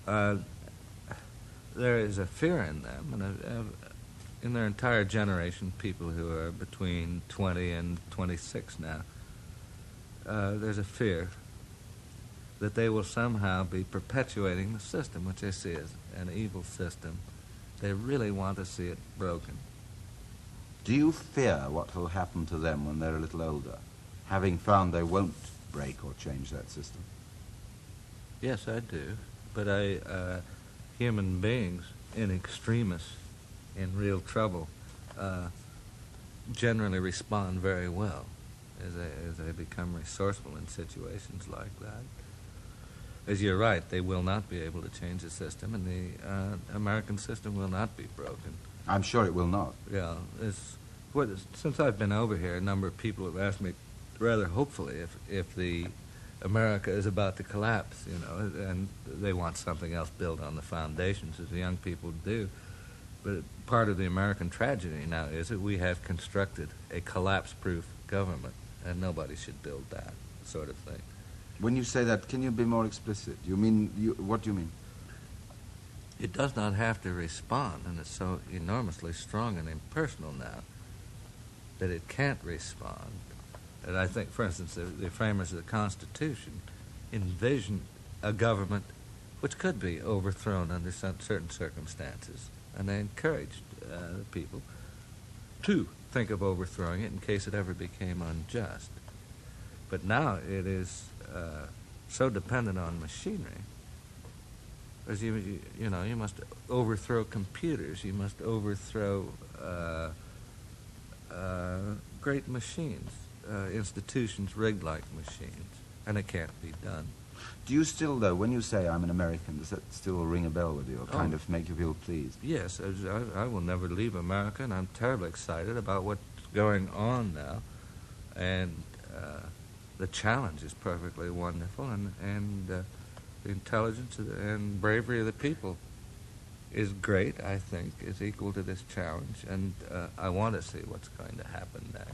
Uh, there is a fear in them, and in their entire generation, people who are between 20 and 26 now, there's a fear that they will somehow be perpetuating the system, which they see as an evil system. They really want to see it broken. Do you fear what will happen to them when they're a little older, having found they won't break or change that system? Yes, I do. But human beings in extremis, in real trouble, generally respond very well as they become resourceful in situations like that. As you're right, they will not be able to change the system, and the American system will not be broken. I'm sure it will not. Yeah, since I've been over here, a number of people have asked me rather hopefully if the America is about to collapse, and they want something else built on the foundations, as the young people do. But part of the American tragedy now is that we have constructed a collapse-proof government, and nobody should build that sort of thing. When you say that, can you be more explicit? What do you mean? It does not have to respond, and it's so enormously strong and impersonal now that it can't respond. And I think, for instance, the framers of the Constitution envisioned a government which could be overthrown under certain circumstances, and they encouraged the people to think of overthrowing it in case it ever became unjust. But now it is so dependent on machinery. As you must overthrow computers, you must overthrow great machines, institutions rigged like machines, and it can't be done. Do you still, though, when you say I'm an American, does that still ring a bell with you, or kind of make you feel pleased? Yes, I will never leave America, and I'm terribly excited about what's going on now, and the challenge is perfectly wonderful, and the intelligence and bravery of the people is great, I think, is equal to this challenge, and I want to see what's going to happen next.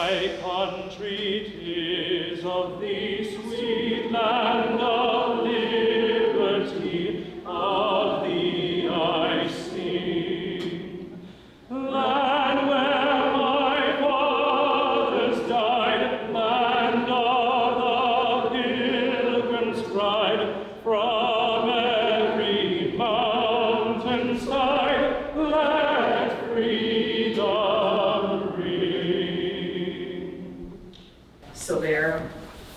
My country, 'tis of thee, sweet land of liberty, of thee I sing. Land where my fathers died, land of the pilgrim's pride, from every mountainside, let freedom ring. Silvera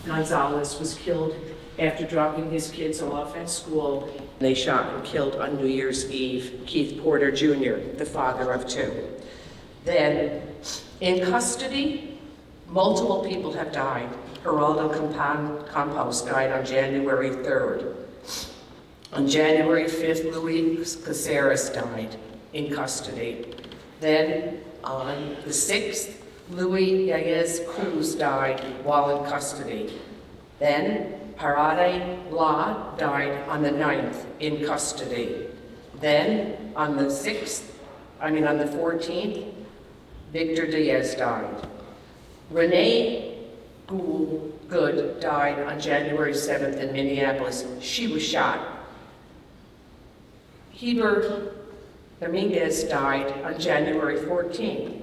Gonzalez was killed after dropping his kids off at school. They shot and killed on New Year's Eve Keith Porter Jr., the father of two. Then, in custody, multiple people have died. Geraldo Campos died on January 3rd. On January 5th, Luis Caceres died in custody. Then, on the 6th, Luis Yaez Cruz died while in custody. Then, Parade La died on the 9th in custody. Then, on the 14th, Victor Diaz died. Renee Good died on January 7th in Minneapolis. She was shot. Heber Dominguez died on January 14th.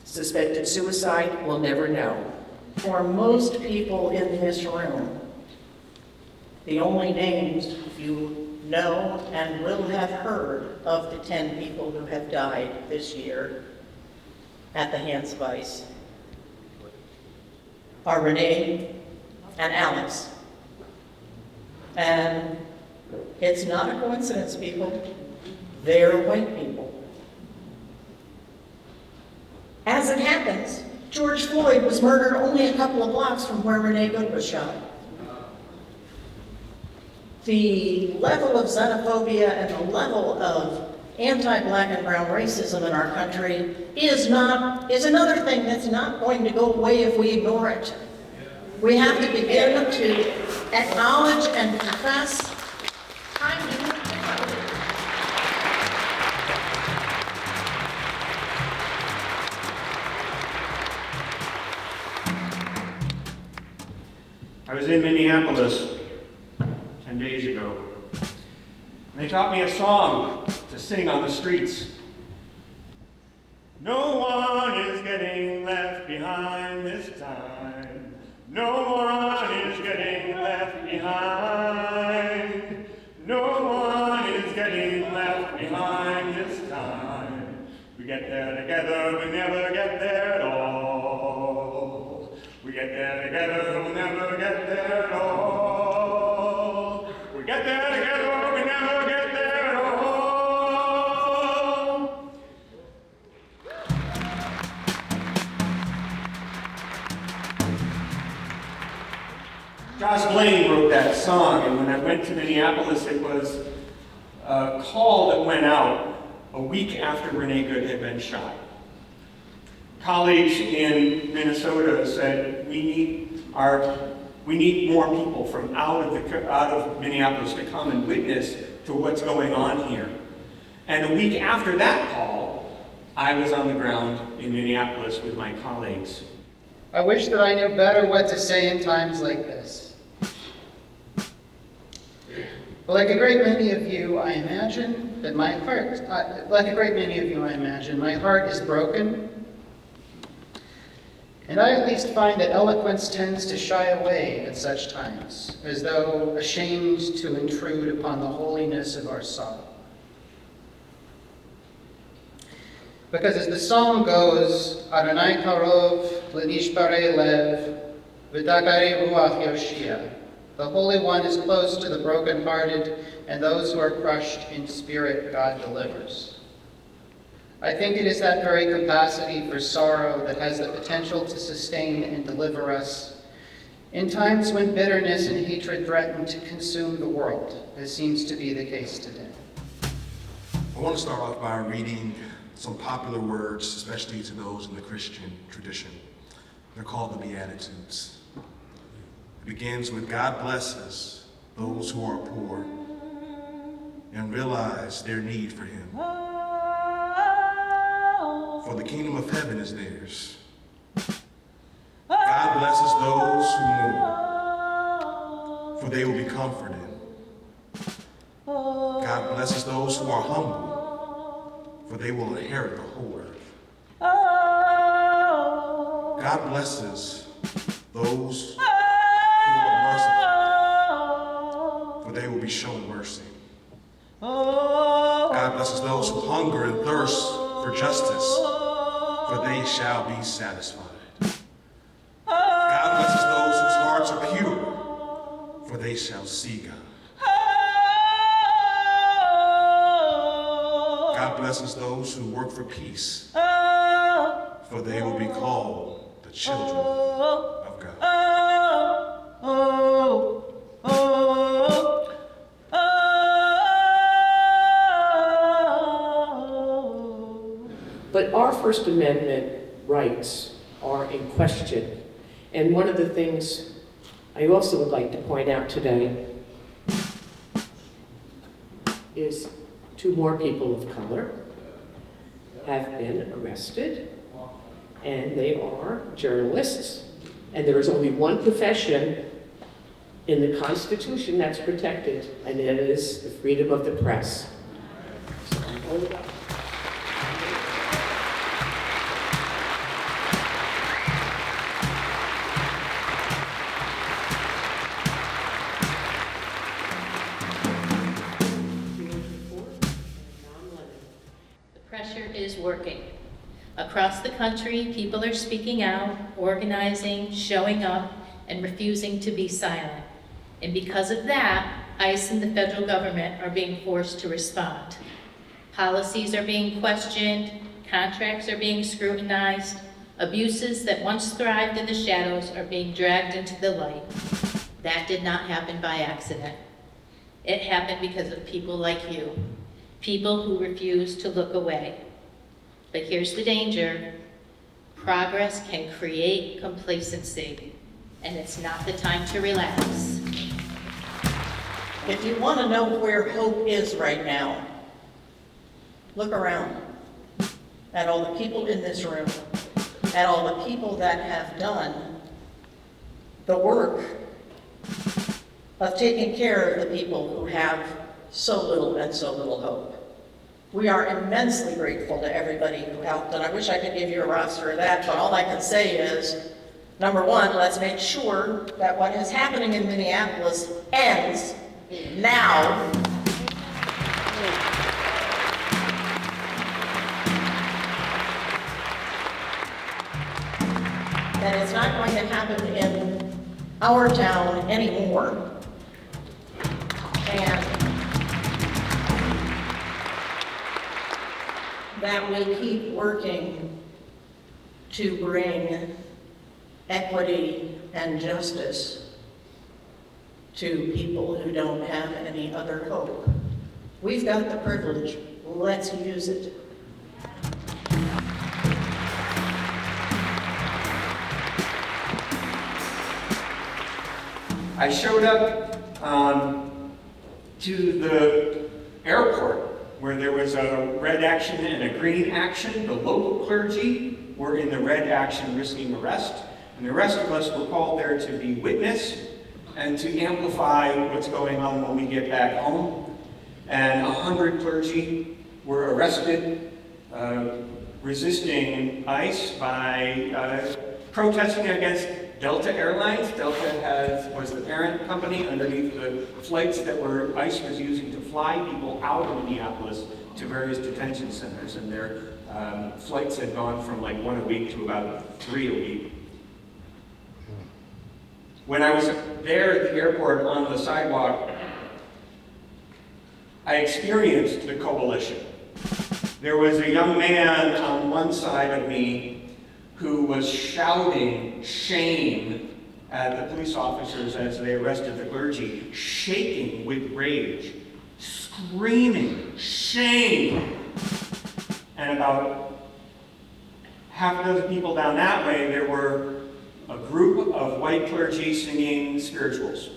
Suspected suicide, we'll never know. For most people in this room, the only names you know and will have heard of the 10 people who have died this year at the hands of ICE are Renee and Alex. And it's not a coincidence, people. They're white people. As it happens, George Floyd was murdered only a couple of blocks from where Renee Good was shot. The level of xenophobia and the level of anti-black and brown racism in our country is another thing that's not going to go away if we ignore it. We have to begin to acknowledge and confess time to move differently. I was in Minneapolis 10 days ago. And they taught me a song to sing on the streets. No one is getting left behind this time. No one is getting left behind. No one is getting left behind this time. We get there together, we never get there at all. We get there together, we'll never get there at all. We get there together, we never get there at all. Josh Blaine wrote that song, and when I went to Minneapolis, it was a call that went out a week after Renee Good had been shot. Colleagues in Minnesota said, we need more people from out of Minneapolis to come and witness to what's going on here. And a week after that call, I was on the ground in Minneapolis with my colleagues. I wish that I knew better what to say in times like this. But like a great many of you, I imagine that my heart, my heart is broken. And I at least find that eloquence tends to shy away at such times, as though ashamed to intrude upon the holiness of our sorrow. Because as the song goes, Adonai karov lenishbarei lev v'dakarei ruach yoshia, the Holy One is close to the brokenhearted, and those who are crushed in spirit God delivers. I think it is that very capacity for sorrow that has the potential to sustain and deliver us in times when bitterness and hatred threaten to consume the world, as seems to be the case today. I want to start off by reading some popular words, especially to those in the Christian tradition. They're called the Beatitudes. It begins with, God blesses those who are poor and realize their need for him. For the kingdom of heaven is theirs. for they will be comforted. God blesses those who are humble, for they will inherit the whole earth. God blesses those who are merciful, for they will be shown mercy. God blesses those who hunger and thirst for justice, for they shall be satisfied. God blesses those whose hearts are pure, for they shall see God. God blesses those who work for peace, for they will be called the children of God. But our First Amendment rights are in question. And one of the things I also would like to point out today is 2 more people of color have been arrested, and they are journalists. And there is only one profession in the Constitution that's protected, and it is the freedom of the press. So, hold up. Pressure is working. Across the country, people are speaking out, organizing, showing up, and refusing to be silent. And because of that, ICE and the federal government are being forced to respond. Policies are being questioned, contracts are being scrutinized, abuses that once thrived in the shadows are being dragged into the light. That did not happen by accident. It happened because of people like you. People who refuse to look away. But here's the danger. Progress can create complacency, and it's not the time to relax. If you want to know where hope is right now, look around at all the people in this room, at all the people that have done the work of taking care of the people who have so little and so little hope. We are immensely grateful to everybody who helped, and I wish I could give you a roster of that, but all I can say is, number one, let's make sure that what is happening in Minneapolis ends now. That it's not going to happen in our town anymore. And that we keep working to bring equity and justice to people who don't have any other hope. We've got the privilege, let's use it. I showed up to the airport where there was a red action and a green action. The local clergy were in the red action risking arrest, and the rest of us were called there to be witness and to amplify what's going on when we get back home. And 100 clergy were arrested, resisting ICE by protesting against Delta Airlines. Delta was the parent company underneath the flights that ICE was using to fly people out of Minneapolis to various detention centers, and their flights had gone from like 1 a week to about 3 a week. When I was there at the airport on the sidewalk, I experienced the coalition. There was a young man on one side of me who was shouting shame at the police officers as they arrested the clergy, shaking with rage, screaming, shame. And about half a dozen people down that way, there were a group of white clergy singing spirituals.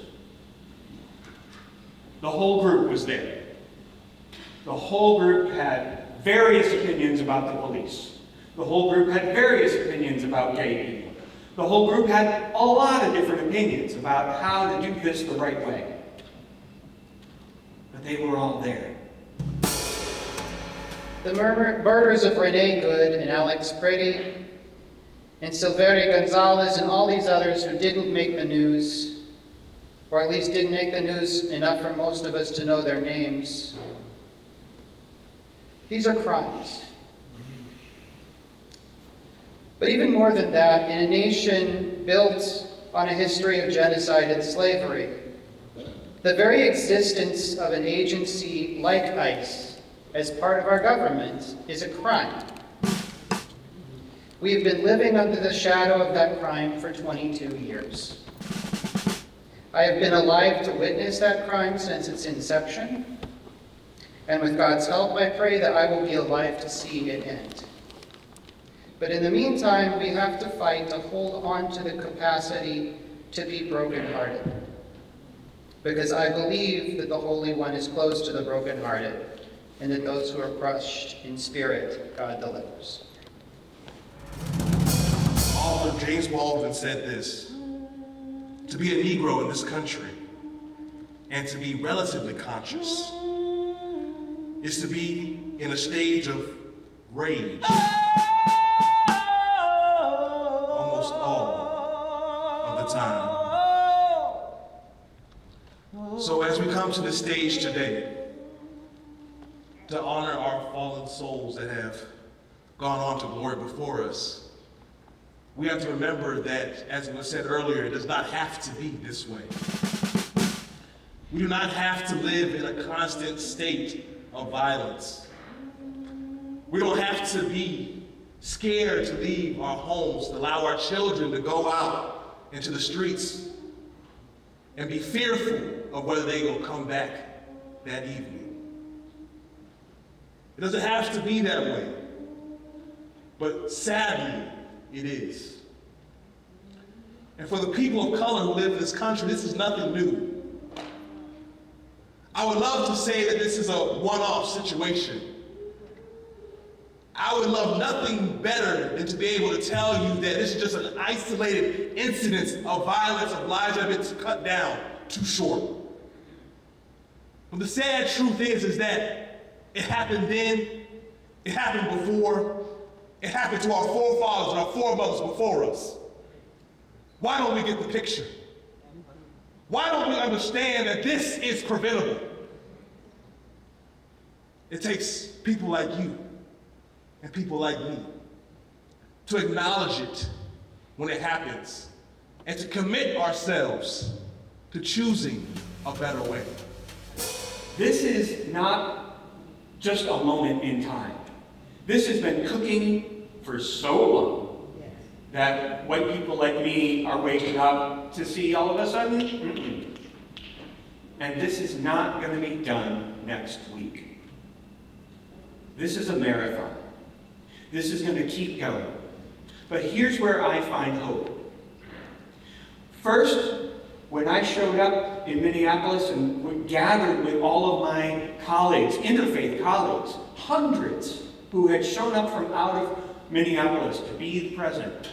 The whole group was there. The whole group had various opinions about the police. The whole group had various opinions about gay people. The whole group had a lot of different opinions about how to do this the right way. But they were all there. The murders of Renee Good and Alex Pretty and Silverio Gonzalez and all these others who didn't make the news, or at least didn't make the news enough for most of us to know their names. These are crimes. But even more than that, in a nation built on a history of genocide and slavery, the very existence of an agency like ICE as part of our government is a crime. We've been living under the shadow of that crime for 22 years. I have been alive to witness that crime since its inception, and with God's help, I pray that I will be alive to see it end. But in the meantime, we have to fight to hold on to the capacity to be brokenhearted, because I believe that the Holy One is close to the brokenhearted, and that those who are crushed in spirit, God delivers. Author James Baldwin said this: to be a Negro in this country and to be relatively conscious is to be in a stage of rage almost all of the time. So as we come to this stage today to honor our fallen souls that have gone on to glory before us, we have to remember that, as was said earlier, it does not have to be this way. We do not have to live in a constant state of violence. We don't have to be scared to leave our homes, to allow our children to go out into the streets and be fearful of whether they will come back that evening. It doesn't have to be that way, but sadly, it is. And for the people of color who live in this country, this is nothing new. I would love to say that this is a one-off situation. I would love nothing better than to be able to tell you that this is just an isolated incident of violence, of lives that have been cut down too short. But the sad truth is that it happened then, it happened before, it happened to our forefathers and our foremothers before us. Why don't we get the picture? Why don't we understand that this is preventable? It takes people like you and people like me to acknowledge it when it happens and to commit ourselves to choosing a better way. This is not just a moment in time. This has been cooking for so long that white people like me are waking up to see all of a sudden, and this is not going to be done next week. This is a marathon. This is going to keep going. But here's where I find hope. First, when I showed up in Minneapolis and gathered with all of my colleagues, interfaith colleagues, hundreds who had shown up from out of Minneapolis to be present,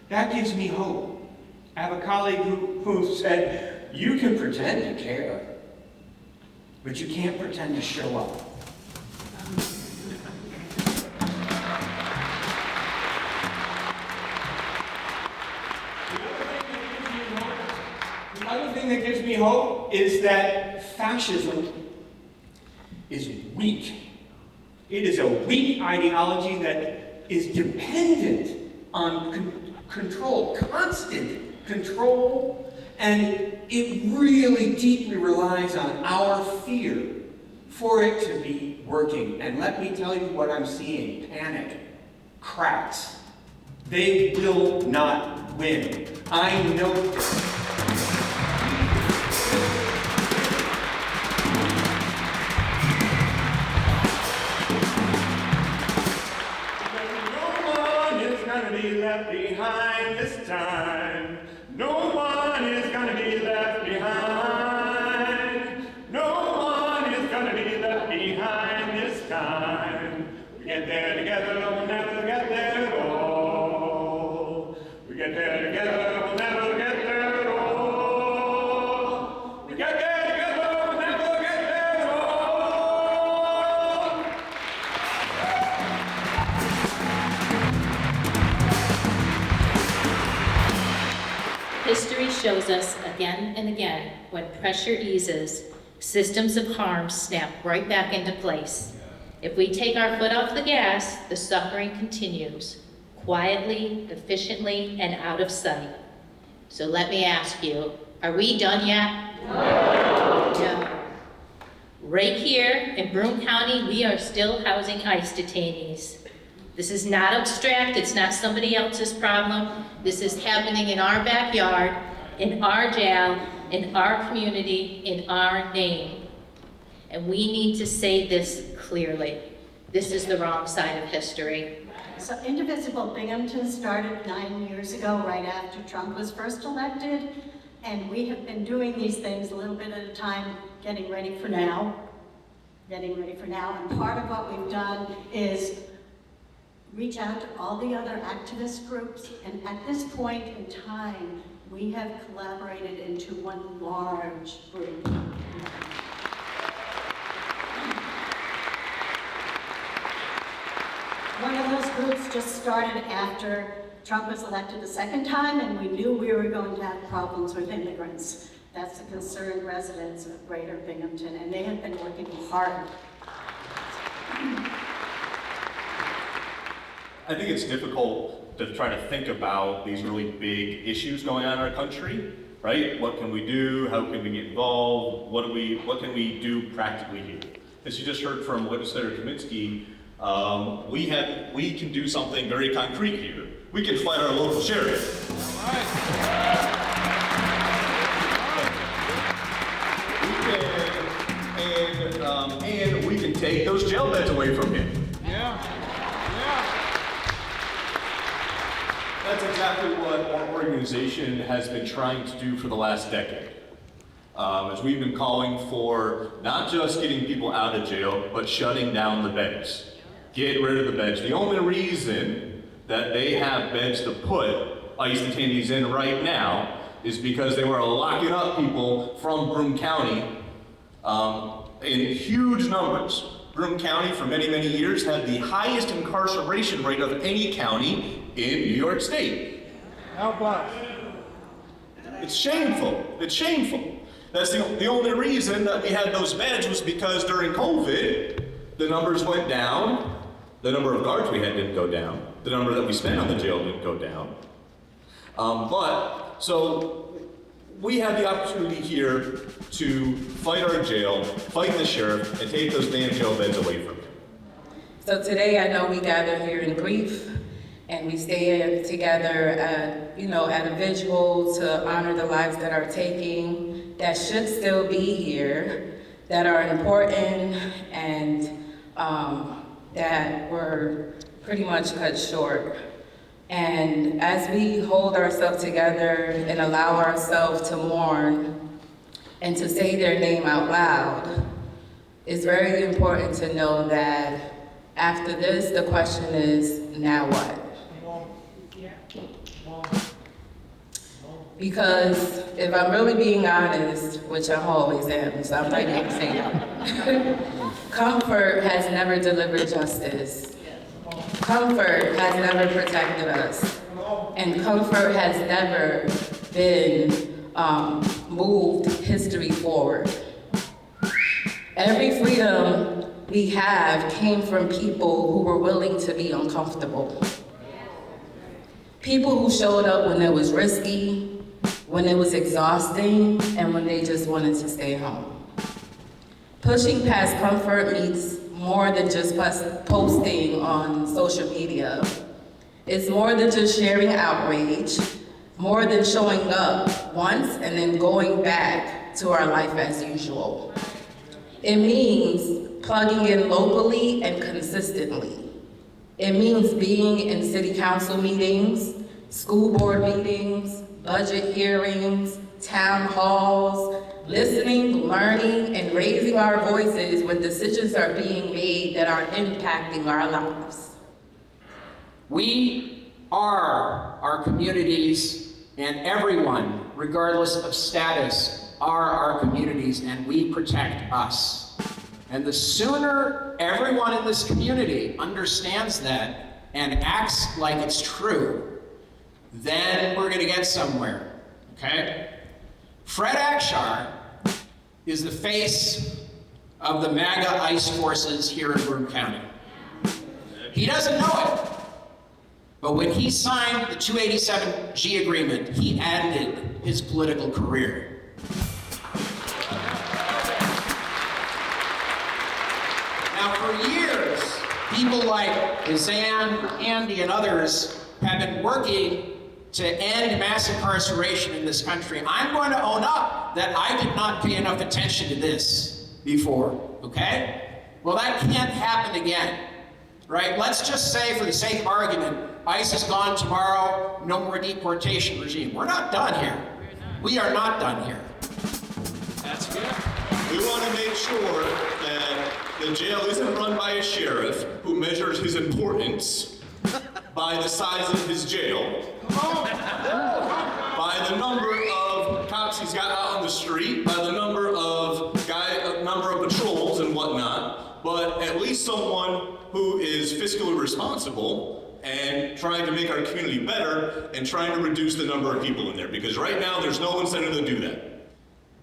that gives me hope. I have a colleague who said, you can pretend to care, but you can't pretend to show up. The other thing that gives me hope is that fascism is weak. It is a weak ideology that is dependent on control, constant control, and it really deeply relies on our fear for it to be working. And let me tell you what I'm seeing: panic, cracks. They will not win. I know this. Left behind this time. No one is gonna be left behind. No one is gonna be left behind this time. We get there together, we'll never get there at all. We get History shows us again and again, when pressure eases, systems of harm snap right back into place. If we take our foot off the gas, the suffering continues, quietly, efficiently, and out of sight. So let me ask you, are we done yet? No. Right here in Broome County, we are still housing ICE detainees. This is not abstract, it's not somebody else's problem. This is happening in our backyard, in our jail, in our community, in our name. And we need to say this clearly. This is the wrong side of history. So Indivisible Binghamton started 9 years ago, right after Trump was first elected, and we have been doing these things a little bit at a time, getting ready for now. And part of what we've done is reach out to all the other activist groups, and at this point in time, we have collaborated into one large group. One of those groups just started after Trump was elected the second time, and we knew we were going to have problems with immigrants. That's the concerned residents of Greater Binghamton, and they have been working hard. I think it's difficult to try to think about these really big issues going on in our country, right? What can we do? How can we get involved? What can we do practically here? As you just heard from Legislator Kaminsky, we can do something very concrete here. We can fight our local sheriff. All right. And we can take those jail beds away from him. That's exactly what our organization has been trying to do for the last decade. As we've been calling for not just getting people out of jail, but shutting down the beds. Get rid of the beds. The only reason that they have beds to put ICE detainees in right now is because they were locking up people from Broome County in huge numbers. Broome County, for many, many years, had the highest incarceration rate of any county in New York State. Help us. It's shameful. It's shameful. That's the only reason that we had those beds was because during COVID, the numbers went down. The number of guards we had didn't go down. The number that we spent on the jail didn't go down. So we have the opportunity here to fight our jail, fight the sheriff, and take those damn jail beds away from him. So today I know we gather here in grief, and we stay together at a vigil to honor the lives that are taking, that should still be here, that are important, and that were pretty much cut short. And as we hold ourselves together and allow ourselves to mourn and to say their name out loud, it's very important to know that after this, the question is, now what? Because if I'm really being honest, which I always am, so I'm not going to say that, comfort has never delivered justice. Comfort has never protected us. And comfort has never been moved history forward. Every freedom we have came from people who were willing to be uncomfortable. People who showed up when it was risky, when it was exhausting, and when they just wanted to stay home. Pushing past comfort means more than just posting on social media. It's more than just sharing outrage, more than showing up once and then going back to our life as usual. It means plugging in locally and consistently. It means being in city council meetings, school board meetings, budget hearings, town halls, listening, learning, and raising our voices when decisions are being made that are impacting our lives. We are our communities, and everyone, regardless of status, are our communities, and we protect us. And the sooner everyone in this community understands that and acts like it's true, then we're gonna get somewhere. okay? Fred Akshar is the face of the MAGA ICE forces here in Broome County. He doesn't know it, but when he signed the 287G agreement, he ended his political career. Now, for years, people like Zan, Andy, and others have been working to end mass incarceration in this country. I'm going to own up that I did not pay enough attention to this before, okay? Well, that can't happen again, right? Let's just say, for the sake of argument, ICE is gone tomorrow, no more deportation regime. We're not done here. We are not done here. That's good. We want to make sure that the jail isn't run by a sheriff who measures his importance by the size of his jail, by the number of cops he's got out on the street, by the number of patrols and whatnot, but at least someone who is fiscally responsible and trying to make our community better and trying to reduce the number of people in there, because right now there's no incentive to do that.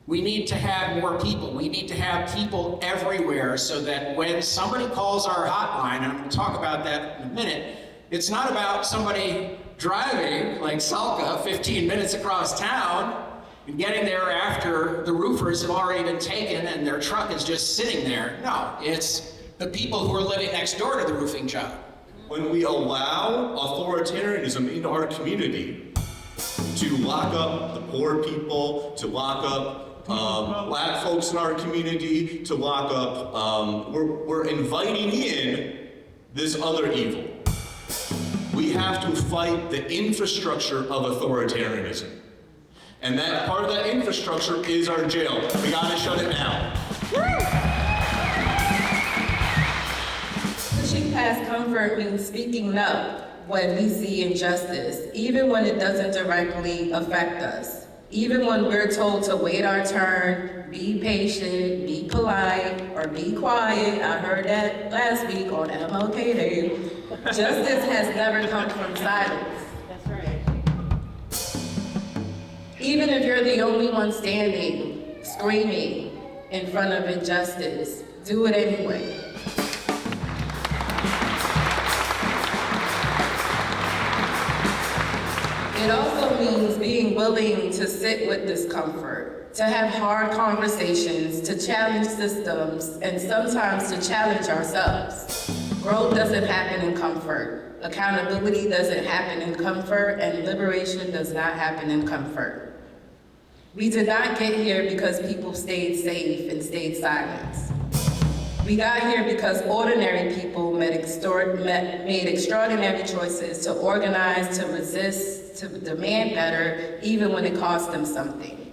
We need to have more people. We need to have people everywhere so that when somebody calls our hotline, and I'm going to talk about that in a minute, it's not about somebody driving, like Salka, 15 minutes across town and getting there after the roofers have already been taken and their truck is just sitting there. No, it's the people who are living next door to the roofing job. When we allow authoritarianism into our community to lock up the poor people, to lock up black folks in our community, to lock up, we're inviting in this other evil. We have to fight the infrastructure of authoritarianism. And that part of that infrastructure is our jail. We gotta shut it down. Pushing past comfort means speaking up when we see injustice, even when it doesn't directly affect us. Even when we're told to wait our turn, be patient, be polite, or be quiet. I heard that last week on MLK Day. Justice has never come from silence. That's right. Even if you're the only one standing, screaming in front of injustice, do it anyway. It also means being willing to sit with discomfort, to have hard conversations, to challenge systems, and sometimes to challenge ourselves. Growth doesn't happen in comfort. Accountability doesn't happen in comfort, and liberation does not happen in comfort. We did not get here because people stayed safe and stayed silent. We got here because ordinary people made extraordinary choices to organize, to resist, to demand better, even when it cost them something.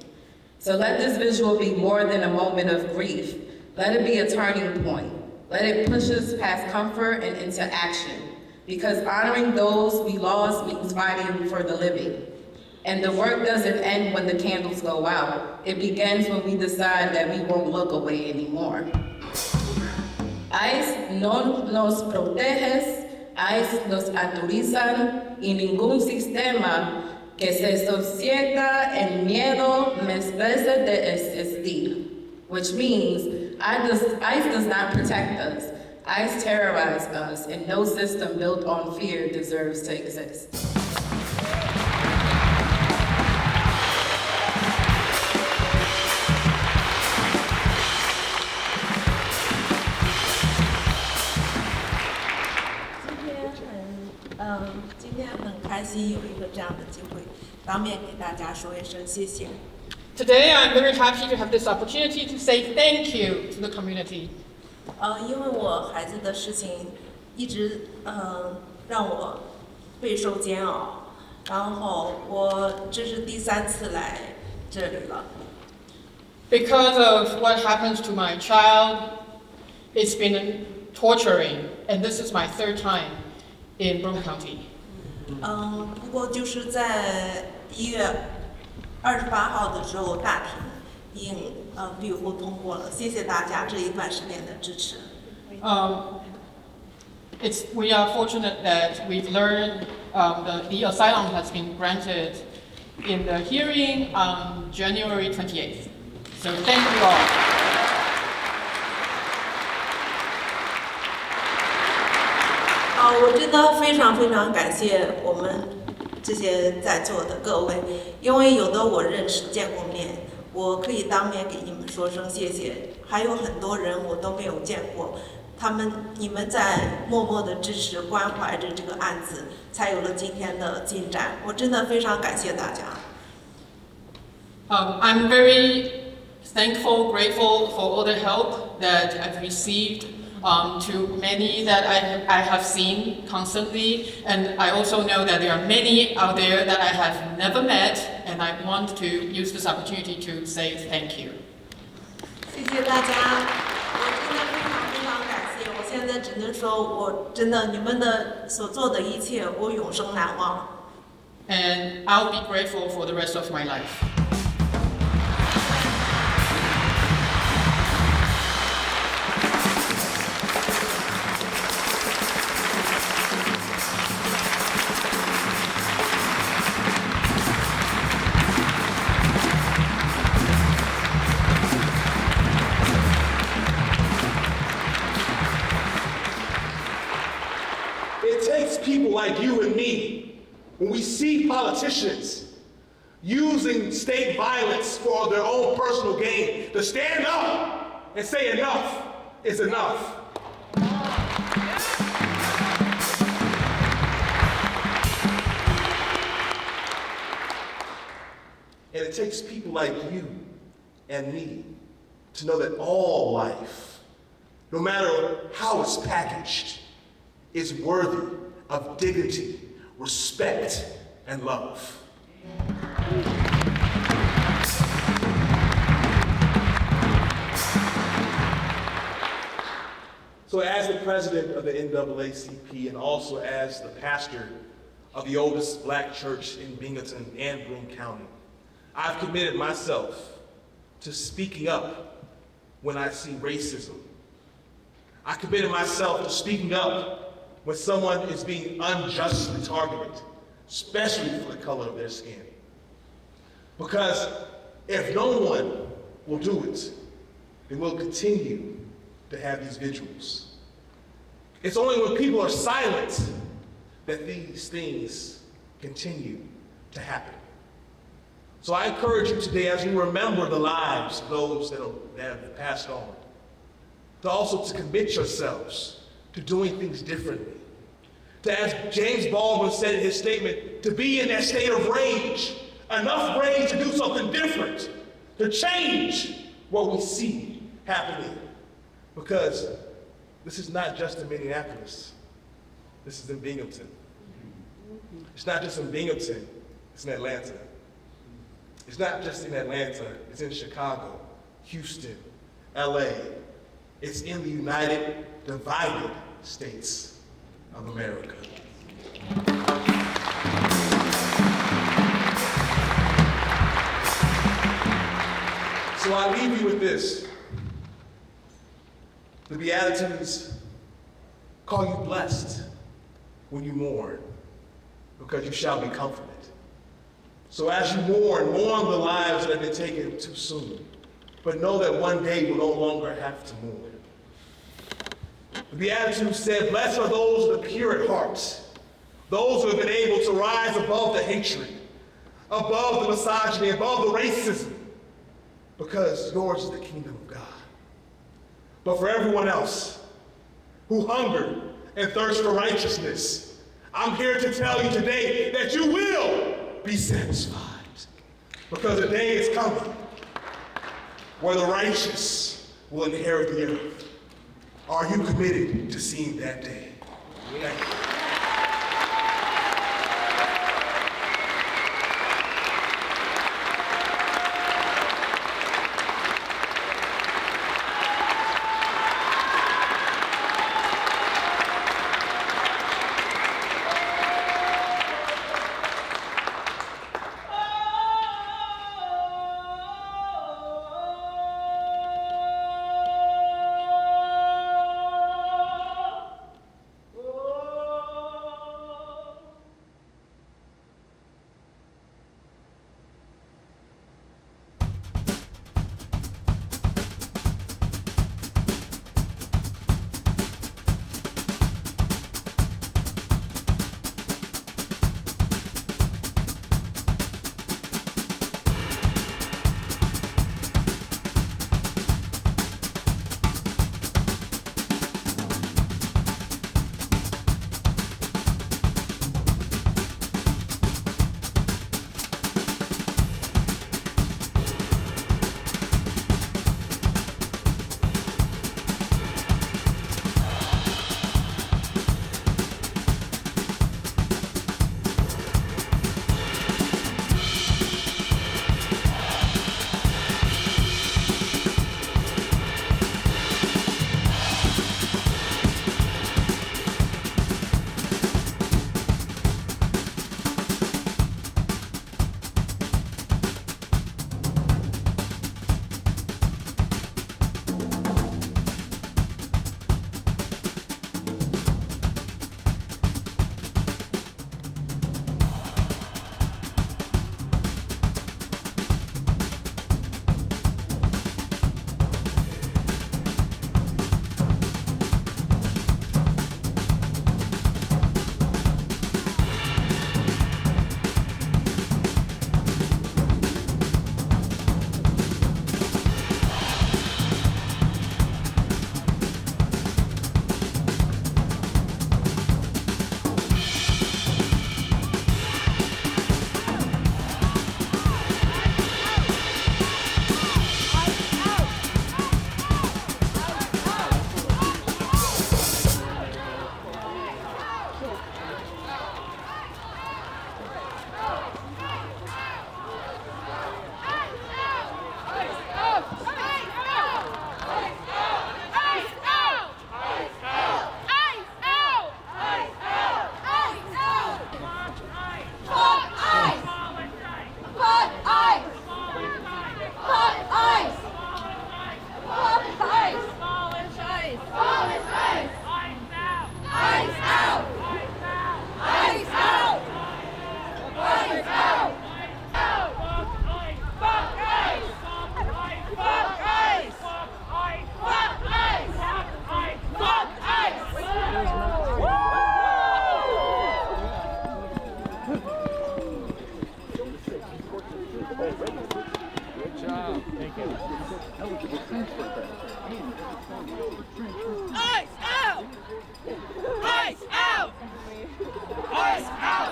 So let this visual be more than a moment of grief. Let it be a turning point. Let it push us past comfort and into action. Because honoring those we lost means fighting for the living. And the work doesn't end when the candles go out. It begins when we decide that we won't look away anymore. ICE no nos protege, ICE nos autorizan y ningún sistema que se sosiega en miedo merece de existir. Which means ICE does not protect us. ICE terrorized us, and no system built on fear deserves to exist. Today, I'm very happy to have this opportunity to say thank you to the community. 因为我孩子的事情一直让我备受煎熬，然后我这是第3次来这里了。Because of what happened to my child, it's been torturing, and this is my 3rd time in Broome County. 不过就是在1月28号的时候，大庭庇护通过了，谢谢大家这一段时间的支持。We are fortunate that we've learned the asylum has been granted in the hearing on January 28th. So thank you all.我真的非常非常感谢我们这些在座的各位，因为有的我认识见过面，我可以当面给你们说声谢谢。还有很多人我都没有见过，你们在默默的支持关怀着这个案子，才有了今天的进展。我真的非常感谢大家。I'm very thankful, grateful for all the help that I've received. To many that I have seen constantly, and I also know that there are many out there that I have never met, and I want to use this opportunity to say thank you. 谢谢大家，我真的非常非常感谢。我现在只能说，我真的你们的所做的一切，我永生难忘。And I'll be grateful for the rest of my life. People like you and me, when we see politicians using state violence for their own personal gain, to stand up and say enough is enough. And it takes people like you and me to know that all life, no matter how it's packaged, is worthy of dignity, respect, and love. So as the president of the NAACP and also as the pastor of the oldest black church in Binghamton and Broome County, I've committed myself to speaking up when I see racism. I committed myself to speaking up when someone is being unjustly targeted, especially for the color of their skin. Because if no one will do it, then we'll continue to have these vigils. It's only when people are silent that these things continue to happen. So I encourage you today, as we remember the lives of those that have passed on, to also to commit yourselves to doing things differently. To, as James Baldwin said in his statement, to be in that state of rage, enough rage to do something different, to change what we see happening. Because this is not just in Minneapolis, this is in Binghamton. It's not just in Binghamton, it's in Atlanta. It's not just in Atlanta, it's in Chicago, Houston, LA. It's in the United, divided States of America. So I leave you with this. The Beatitudes call you blessed when you mourn, because you shall be comforted. So as you mourn the lives that have been taken too soon, but know that one day you'll no longer have to mourn. The Beatitudes said, blessed are those of the pure at heart, those who have been able to rise above the hatred, above the misogyny, above the racism, because yours is the kingdom of God. But for everyone else who hunger and thirst for righteousness, I'm here to tell you today that you will be satisfied, because a day is coming where the righteous will inherit the earth. Are you committed to seeing that day? Thank you. Thank you. Ice out! Ice out! Ice out!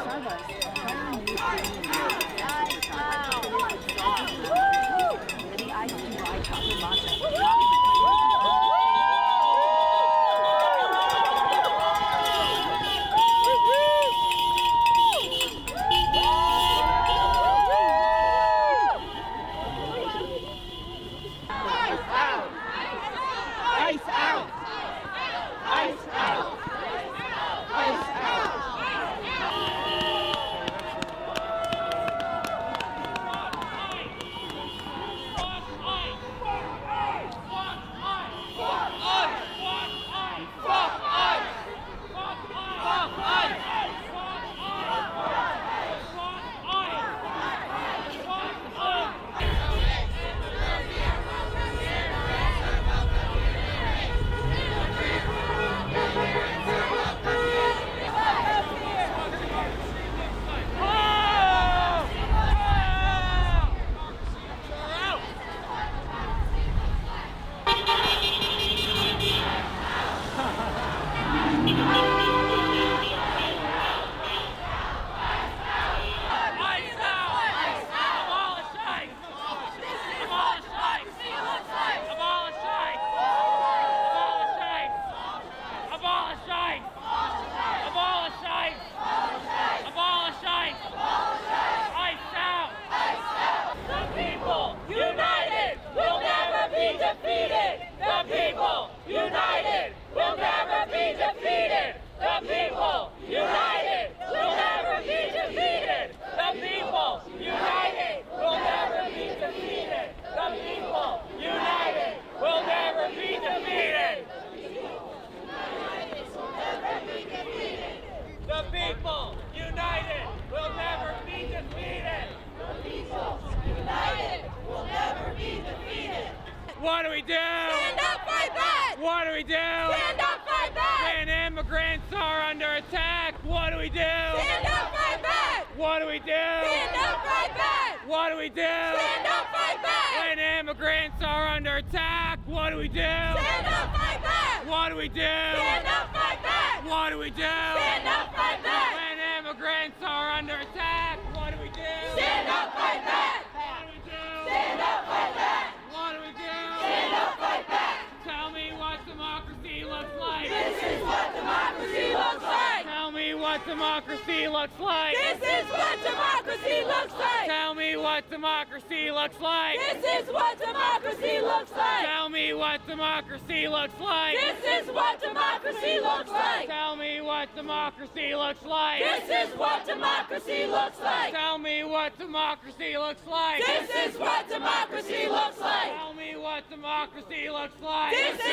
What do we do? Stand up, fight back! What do we do? Stand up, fight back! When immigrants are under attack, what do we do? Stand up, fight back! What do we do? Stand up, fight back! What do we do? Stand up, fight back! When immigrants are under attack, what do we do? Stand up, fight back! What do we do? Stand up, fight back! What do we do? Stand up, fight back! When immigrants are under attack, what do we do? Stand up, fight back! What do we do? Stand up, fight back! What do we do? Stand up, fight back! Tell me what democracy looks like. This is what democracy looks like! Tell me what democracy looks like. This is what democracy looks like! Tell me what democracy looks like. This is what democracy looks like! Tell me what democracy looks like. This is what democracy looks like! Tell me what democracy looks like. This is what democracy looks like! Tell me what democracy looks like. This is what democracy looks like! Tell me what democracy looks like. This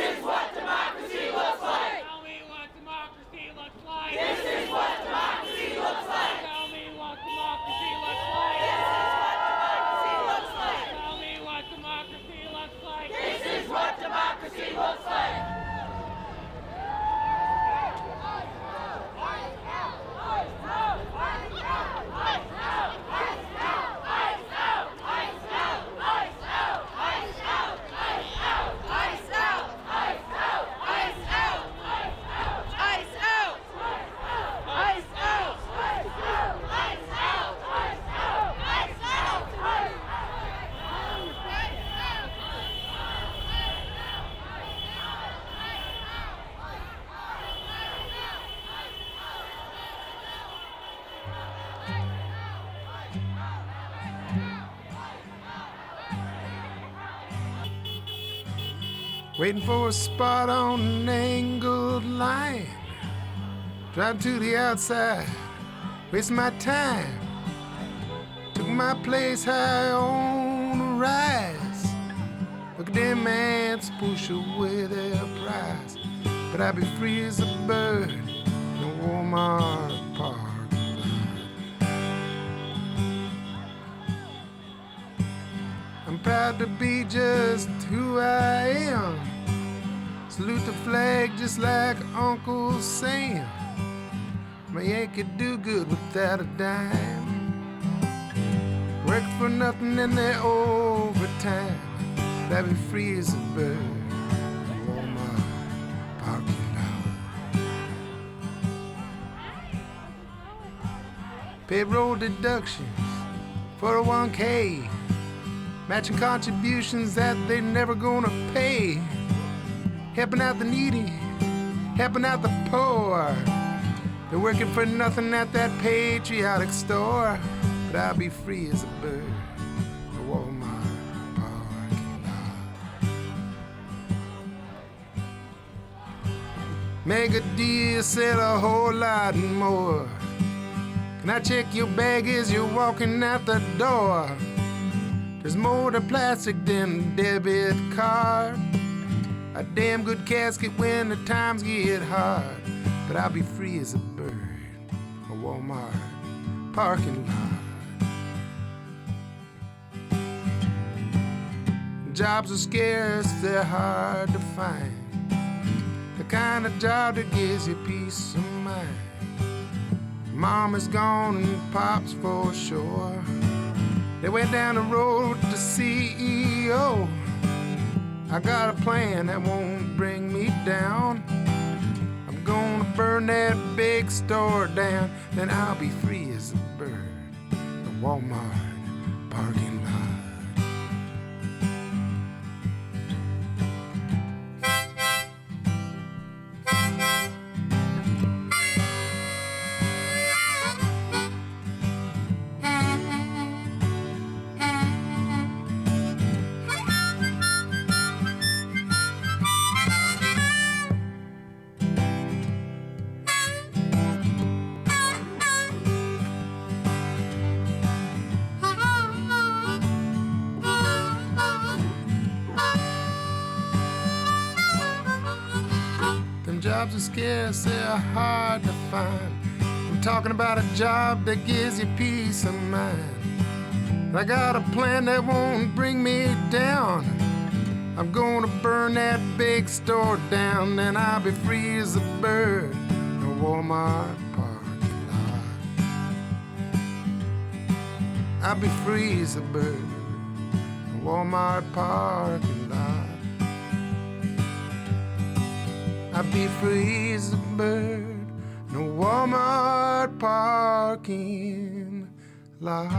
is what democracy looks like! Tell me what democracy looks like. This is what democracy looks like! Tell me what democracy looks like. This is what democracy looks like! Tell me what democracy looks like. This is what democracy looks like! Waiting for a spot on an angled line. Drive to the outside, waste my time. Took my place high on the rise. Look at them ants push away their prize. But I'd be free as a bird in a Walmart park. I'm proud to be just who I am. Salute the flag just like Uncle Sam. My Yankee do good without a dime. Work for nothing in their overtime. But I'd be free as a bird. Walmart parking lot. Payroll deductions, 401k, matching contributions that they never gonna pay. Helping out the needy, helping out the poor. They're working for nothing at that patriotic store. But I'll be free as a bird. The Walmart parking lot. Mega deal, sell a whole lot more. Can I check your bag as you're walking out the door? There's more to plastic than a debit card. A damn good casket when the times get hard. But I'll be free as a bird. A Walmart parking lot. Jobs are scarce, they're hard to find. The kind of job that gives you peace of mind. Mom is gone and Pop's for sure. They went down the road to CEO. I got a plan that won't bring me down. I'm gonna burn that big store down. Then I'll be free as a bird. The Walmart parking lot. Jobs are scarce, they're hard to find. I'm talking about a job that gives you peace of mind. I got a plan that won't bring me down. I'm gonna burn that big store down, then I'll be free as a bird. The Walmart parking lot. I'll be free as a bird. The Walmart parking lot. I'll be free as a bird, no Walmart parking lot.